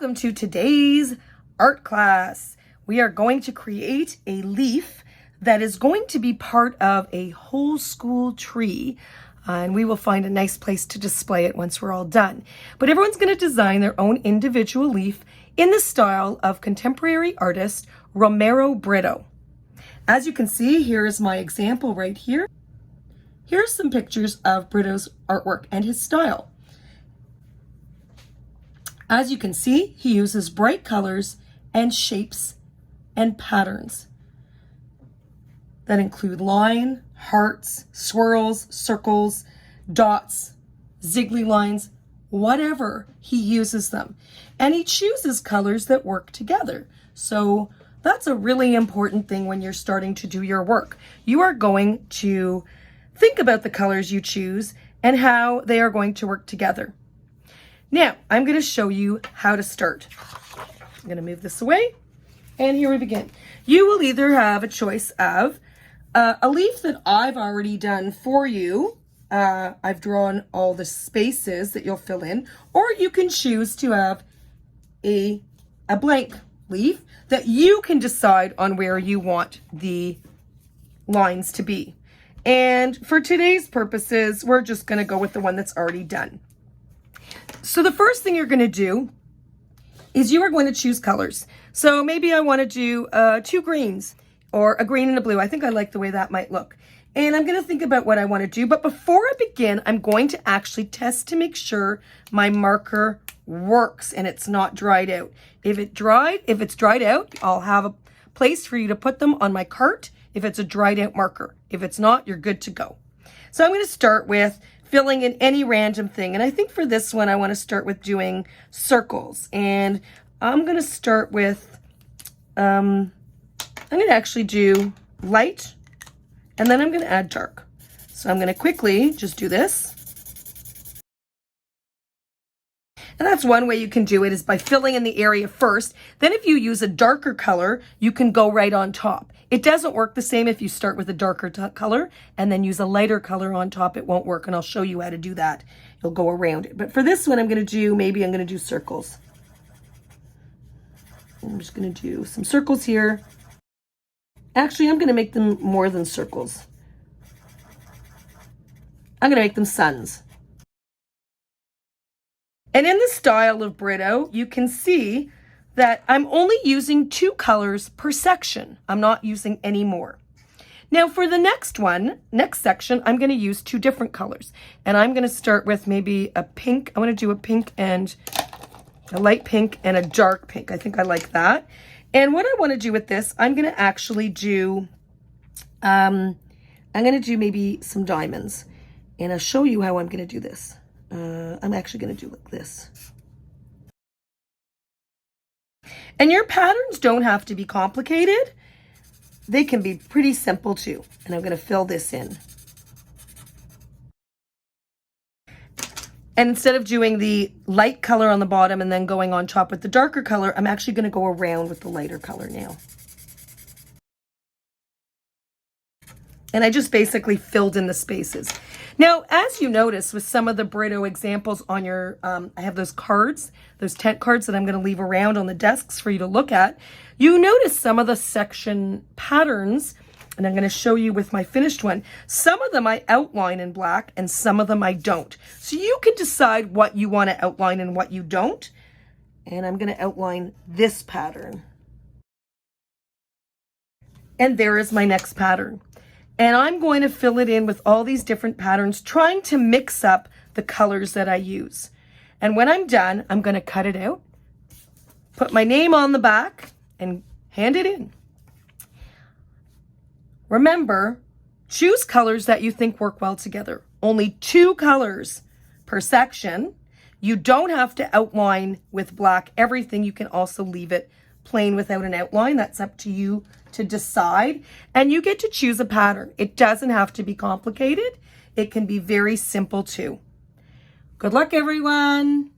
Welcome to today's art class. We are going to create a leaf that is going to be part of a whole school tree. And we will find a nice place to display it once we're all done. But everyone's going to design their own individual leaf in the style of contemporary artist Romero Britto. As you can see, here is my example right here. Here's some pictures of Britto's artwork and his style. As you can see, he uses bright colors and shapes and patterns that include line, hearts, swirls, circles, dots, ziggly lines, whatever, he uses them. And he chooses colors that work together. So that's a really important thing when you're starting to do your work. You are going to think about the colors you choose and how they are going to work together. Now, I'm going to show you how to start. I'm going to move this away, and here we begin. You will either have a choice of a leaf that I've already done for you. I've drawn all the spaces that you'll fill in, or you can choose to have a blank leaf that you can decide on where you want the lines to be. And for today's purposes, we're just going to go with the one that's already done. So the first thing you're going to do is you are going to choose colors. So maybe I want to do 2 greens or a green and a blue. I think I like the way that might look. And I'm going to think about what I want to do. But before I begin, I'm going to actually test to make sure my marker works and it's not dried out. If it's dried out, I'll have a place for you to put them on my cart if it's a dried out marker. If it's not, you're good to go. So I'm going to start with filling in any random thing. And I think for this one, I want to start with doing circles. And I'm going to start with, I'm going to actually do light, and then I'm going to add dark. So I'm going to quickly just do this. And that's one way you can do it, is by filling in the area first. Then if you use a darker color, you can go right on top. It doesn't work the same if you start with a darker color and then use a lighter color on top. It won't work, and I'll show you how to do that. You'll go around it. But for this one, I'm going to do circles. I'm just going to do some circles here. Actually, I'm going to make them more than circles. I'm going to make them suns. And in the style of Britto, you can see that I'm only using 2 colors per section. I'm not using any more. Now for the next section, I'm going to use 2 different colors. And I'm going to start with maybe a pink. I want to do a pink and a light pink and a dark pink. I think I like that. And what I want to do with this, I'm going to actually do, maybe some diamonds. And I'll show you how I'm going to do this. I'm actually going to do like this. And your patterns don't have to be complicated. They can be pretty simple too. And I'm going to fill this in. And instead of doing the light color on the bottom and then going on top with the darker color, I'm actually going to go around with the lighter color now. And I just basically filled in the spaces. Now, as you notice with some of the Britto examples on your, I have those cards, those tent cards that I'm going to leave around on the desks for you to look at. You notice some of the section patterns, and I'm going to show you with my finished one. Some of them I outline in black and some of them I don't. So you can decide what you want to outline and what you don't. And I'm going to outline this pattern. And there is my next pattern. And I'm going to fill it in with all these different patterns, trying to mix up the colors that I use. And when I'm done, I'm going to cut it out, put my name on the back, and hand it in. Remember, choose colors that you think work well together. Only 2 colors per section. You don't have to outline with black everything. You can also leave it plain without an outline. That's up to you to decide. And you get to choose a pattern. It doesn't have to be complicated. It can be very simple too. Good luck, everyone.